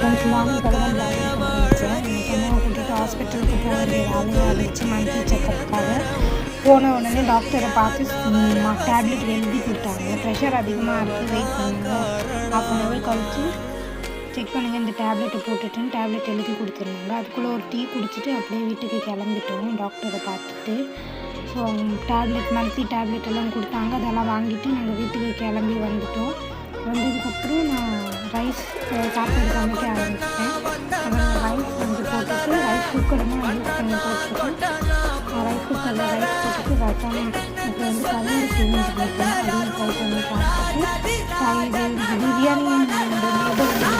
நேற்று மார்னிங் போல தான் ப்ளாகிங் பண்ணியிருக்கேன். இன்னைக்கு அம்மாவை கூட்டிகிட்டு ஹாஸ்பிட்டலுக்கு போக வேண்டிய வேலையாக இருந்துச்சு மந்த்லி செக்கப்புக்காக. போன உடனே டாக்டரை பார்த்து டேப்லெட் எழுதி கொடுத்தாங்க. ப்ரெஷர் அதிகமாக இருக்குது, வெயிட் பண்ணுங்கள், ½ அன் ஹவர் கழிச்சு செக் பண்ணுங்கள், இந்த டேப்லெட்டை போட்டுட்டுன்னு டேப்லெட் எழுதி கொடுத்துருந்தாங்க. அதுக்குள்ளே ஒரு டீ குடிச்சிட்டு அப்படியே வீட்டுக்கு கிளம்பிட்டோம் டாக்டரை பார்த்துட்டு. ஸோ டேப்லெட் மந்த்லி டேப்லெட் எல்லாம் கொடுத்தாங்க, அதெல்லாம் வாங்கிட்டு நாங்கள் வீட்டுக்கு கிளம்பி வந்துட்டோம். வந்ததுக்கப்புறம் நான் ரைஸ் சாப்பாடு சமைக்க ஆரம்பிச்சிட்டேன். அதில் ரைஸ் போட்டுட்டு ரைஸ் குக்கரை தான் யூஸ் பண்ணி போட்டுருக்கேன். ரைஸ் குக்கரில் ரைஸ் போட்டுட்டு ரசம் அப்புறம் பன்னீர் செஞ்சுருக்கேன். அதையும் ட்ரை பண்ணி பார்த்துட்டு இது பிரியாணி நூடுல்ஸ்